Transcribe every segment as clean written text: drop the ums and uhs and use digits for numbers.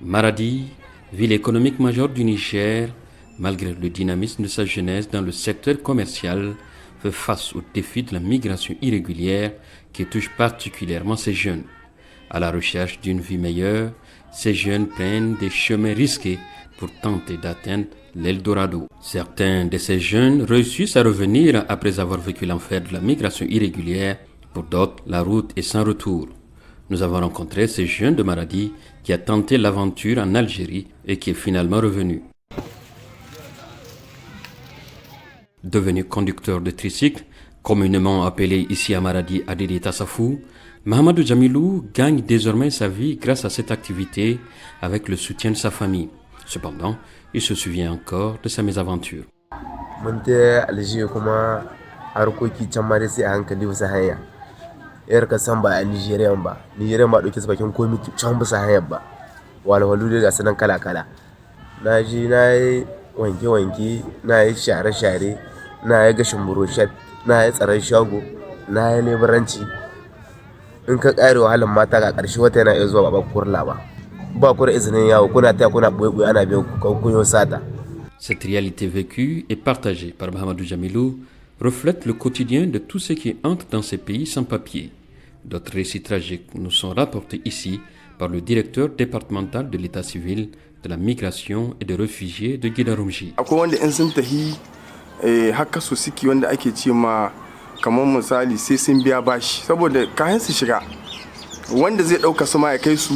Maradi, ville économique majeure du Niger, malgré le dynamisme de sa jeunesse dans le secteur commercial, fait face au défi de la migration irrégulière qui touche particulièrement ces jeunes. À la recherche d'une vie meilleure, ces jeunes prennent des chemins risqués pour tenter d'atteindre l'Eldorado. Certains de ces jeunes réussissent à revenir après avoir vécu l'enfer de la migration irrégulière. Pour d'autres, la route est sans retour. Nous avons rencontré ces jeunes de Maradi qui a tenté l'aventure en Algérie et qui est finalement revenu. Devenu conducteur de tricycle, communément appelé ici à Maradi Adedi Tassafou, Mahamadou Jamilou gagne désormais sa vie grâce à cette activité avec le soutien de sa famille. Cependant, il se souvient encore de sa mésaventure. Yar ka san ba a Nigerian ba ɗauke su bakin komi can bisa hanyar ba walwalu da gasu nan kala-kala na ji na yi wanke-wanke na yi share-share na yi gashin buroshet na yi tsaron shago na yi leburanci in ka ƙare wahalar mata ga ƙarshe wata yana iya zuwa ba kurla ba ku da izinin yawo kuna taya kuna ɓoye ana biyan kunyo sata. Cette réalité vécue et partagée par Mahamadou Jamilou reflète le quotidien de tous ceux qui entrent dans ces pays sans papier. D'autres récits tragiques nous sont rapportés ici par le directeur départemental de l'état civil, de la migration et des réfugiés de Gidarumji. Akwai wanda in sun tahi haka su siki wanda ake ce ma kamar misali sai sun biya bashi saboda kayan su shiga wanda zai dauka su ma ya kai su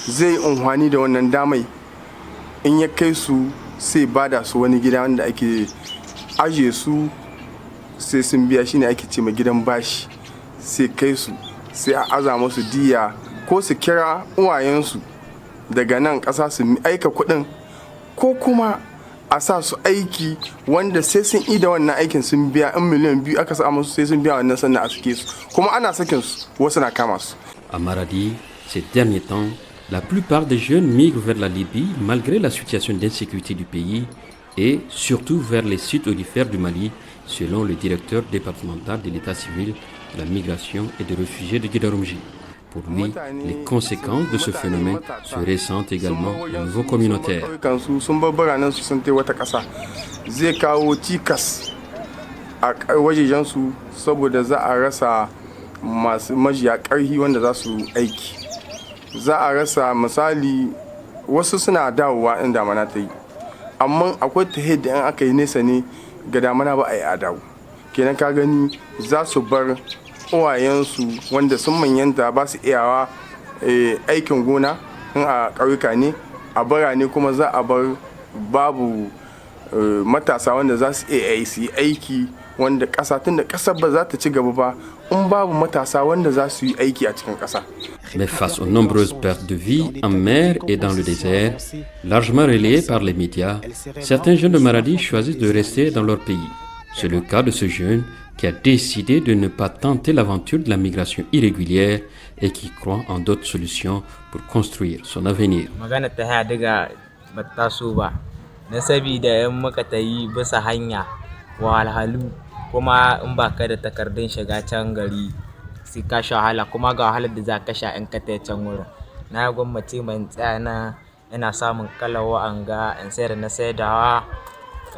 zai unhwani da wannan damai in ya kai su sai bada su wani gida wanda ake aje su sai sun biya shine ake ce ma gidan bashi sai kai su sai a aza musu diya ko su kira uwayensu daga nan ƙasa su aika kuɗin ko kuma a sa su aiki wanda sai sun ida wannan aikin sun biya in miliyan 2 aka sa musu sai sun biya wannan sannan a suke su kuma ana sakin su wasu na kama su. À Maradi, ces derniers temps, la plupart des jeunes migrent vers la Libye malgré la situation d'insécurité du pays et surtout vers les sites aurifères du Mali, selon le directeur départemental de l'état civil, de la migration et des réfugiés de Gidarumji. Pour lui, les conséquences de ce phénomène se ressentent également au niveau communautaire. Zai kawo cikas a wajejensu saboda za a rasa masu majiya ƙarfi wanda za su aiki. Za a rasa misali wasu suna dawowa in damana ta yi amma akwai tahiyar da in aka yi nesa ne ga damana ba a yi adawu kenan ka gani za su bar uwayensu wanda sun manyanta ba su iyawa aikin gona in a ƙauyuka ne a birane kuma za a bar babu matasa wanda za su iya su yi aiki wanda ƙasa tun da ƙasar ba za ta ci gaba ba in babu matasa wanda za su yi aiki a cikin ƙasa. Mais face aux nombreuses pertes de vie en mer et dans le désert, largement relayées par les médias, certains jeunes de Maradi choisissent de rester dans leur pays. C'est le cas de ce jeune qui a décidé de ne pas tenter l'aventure de la migration irrégulière et qui croit en d'autres solutions pour construire son avenir. Kuma in ba ka da takardun shiga can gari sai ka sha wahala kuma ga wahalar da za ka sha in ka tai can wurin na gwammace mai tsaya na ina samun kalar wa'anga in sayar na saidawa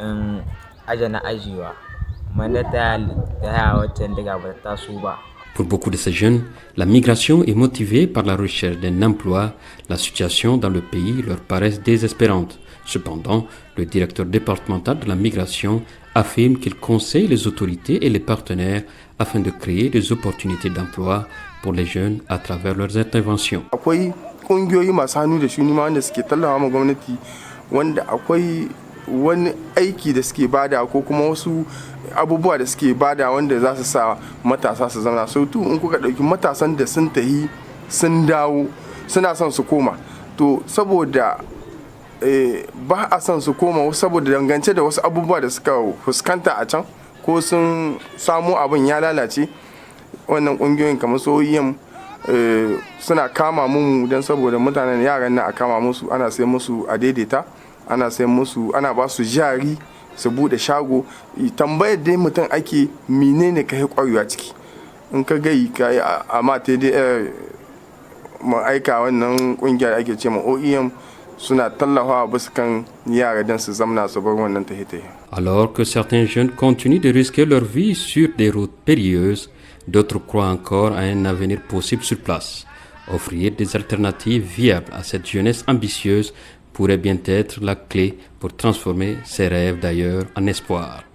in aje na ajiwa mana ta wacce daga ba ta su ba. Pour beaucoup de ces jeunes, la migration est motivée par la recherche d'un emploi. La situation dans le pays leur paraît désespérante. Cependant, le directeur départemental de la migration affirme qu'il conseille les autorités et les partenaires afin de créer des opportunités d'emploi pour les jeunes à travers leurs interventions. Akwai kungiyoyi masu hannu da shuni ma wanda suke tallafa ma gwamnati wanda akwai wani aiki da suke bada ko kuma wasu abubuwa da suke bada wanda za su sa matasa su zama sautu in kuka dauki matasan da sun tahi sun dawo suna son su koma to saboda ba a son su koma saboda dangance da wasu abubuwa da suka fuskanta a can ko sun samu abin ya lalace wannan kungiyoyin kamar soyayyen suna kama mu don saboda mutanen yaran nan a kama musu ana sai musu a daidaita ana sai musu ana ba su jari su bude shago tambayar dai mutum ake menene ka yi kwarewa ciki in ka gai ka yi a mata dai mu aika wannan kungiyar ake ce ma OEM suna tallafawa bisa kan yara don su zamna su bar wannan tahiye. Alors que certains jeunes continuent de risquer leur vie sur des routes périlleuses, d'autres croient encore à un avenir possible sur place. Offrir des alternatives viables à cette jeunesse ambitieuse pourrait bien être la clé pour transformer ses rêves d'ailleurs en espoir.